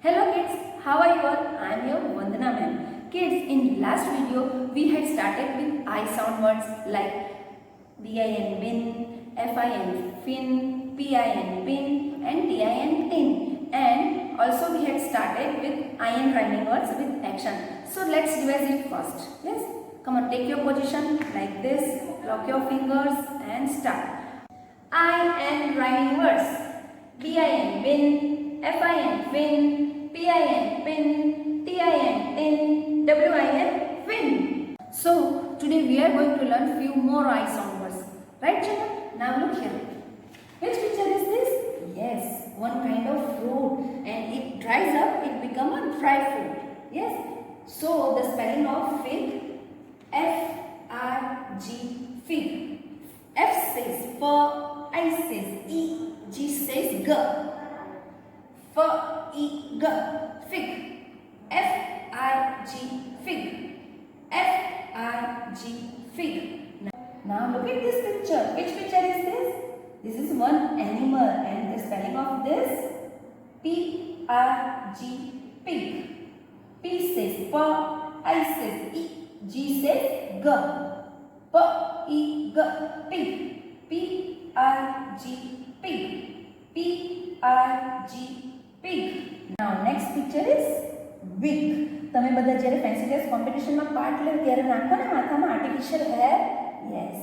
Hello kids, how are you all? I am your Vandana ma'am. Kids, in last video we had started with I sound words like bin bin, fin fin, pin pin and tin tin. And also we had started with in rhyming words with action. So let's revise it first. Yes? Come on, take your position like this, lock your fingers and start. In rhyming words. bin bin, fin fin, pin pin, tin tin, win win. So today we are going to learn few more I sound words. Right children? Now look here. Which picture is this? Yes, one kind of fruit, and it dries up, it becomes a dry fruit. Yes. So the spelling of fig, F-I-G, fig. F says for, I says E, G says G. For, E, G, fig. F-I-G, fig. F-I-G, fig. Now look at this picture. Which picture is this? This is one animal, and the spelling of this, P-I-G, pig. P says paw, I says E, G says G. Paw, E, G, pig. P-I-G, pig. P-I-G, pig. Now next picture is wig. તમે બધા જ્યારે fancy dress કોમ્પિટિશનમાં part લો ત્યારે નાખો ને માથામાં artificial hair. Yes.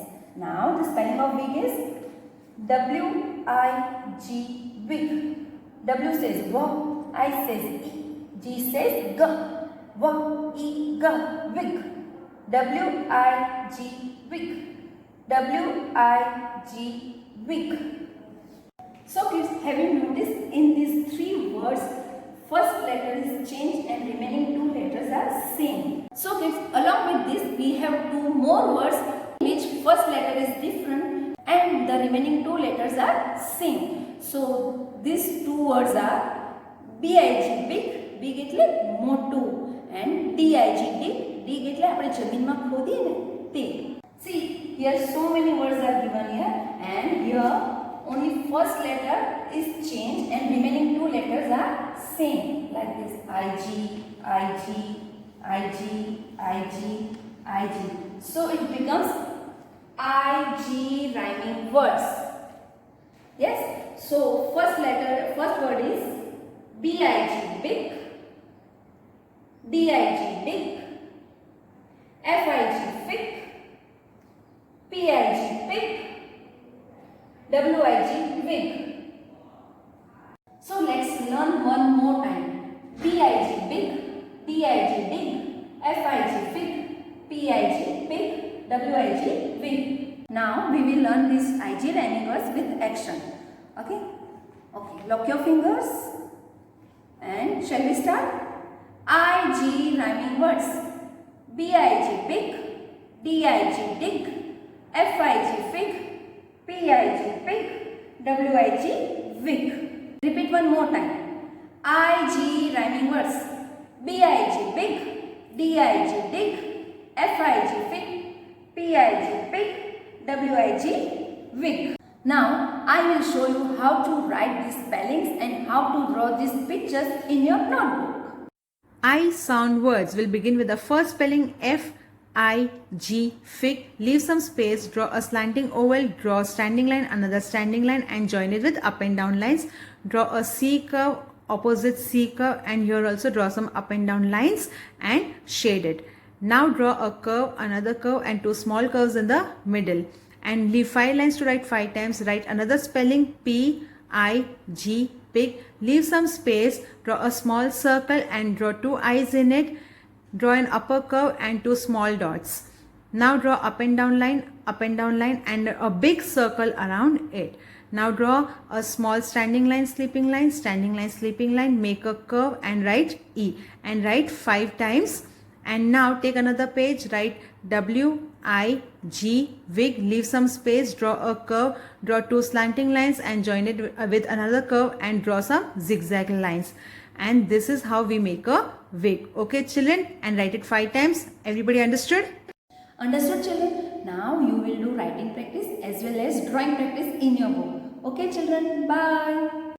Now the spelling of wig is W-I-G, wig. W says W, I says E, G says G. W, E, G, wig. W-I-G, wig. W-I-G, wig. So kids, have you noticed in these three words, first letter is changed and remaining two letters are same. So kids, along with this we have two more words which first letter is different and the remaining two letters are same. So these two words are big, big એટલે મોટું, and dig, dig એટલે આપણે જમીનમાં ખોદીએ ને તે. See, here so many words are given here, and here only first letter is changed and remaining two letters are same, like this IG, IG, IG, IG, IG. So it becomes IG rhyming words. Yes. So first word is big, big, dig, dig, fig, fig, pig, pig, wig, wig. So let's learn one more time. Big, big, dig, dig, fig, fig, pig, pig, wig, wig. Now we will learn this IG rhyming words with action. Okay? Okay. Lock your fingers and shall we start? IG rhyming words. Big, big, dig, dig, fig, fig, pig, pig, wig, wig. Repeat one more time. IG rhyming words. Big, big, dig, dig, fig, fig, pig, pig, wig, wig. Now I will show you how to write these spellings and how to draw these pictures in your notebook. I sound words will begin with the first spelling F-I-G, fig. Leave some space, draw a slanting oval, draw a standing line, another standing line and join it with up and down lines. Draw a C curve, opposite C curve, and here also draw some up and down lines and shade it. Now draw a curve, another curve and two small curves in the middle. And leave 5 lines to write 5 times. Write another spelling P-I-G, pig. Leave some space, draw a small circle and draw 2 eyes in it. Draw an upper curve and 2 small dots. Now draw up and down line and a big circle around it. Now draw a small standing line, sleeping line, standing line, sleeping line, make a curve and write E and write 5 times. And now take another page, write W-I-G, wig, leave some space, draw a curve, draw 2 slanting lines and join it with another curve and draw some zigzag lines. And this is how we make a wig. Okay children, and write it 5 times. Everybody understood? Understood children? Now you will do writing practice as well as drawing practice in your book. Okay children, bye.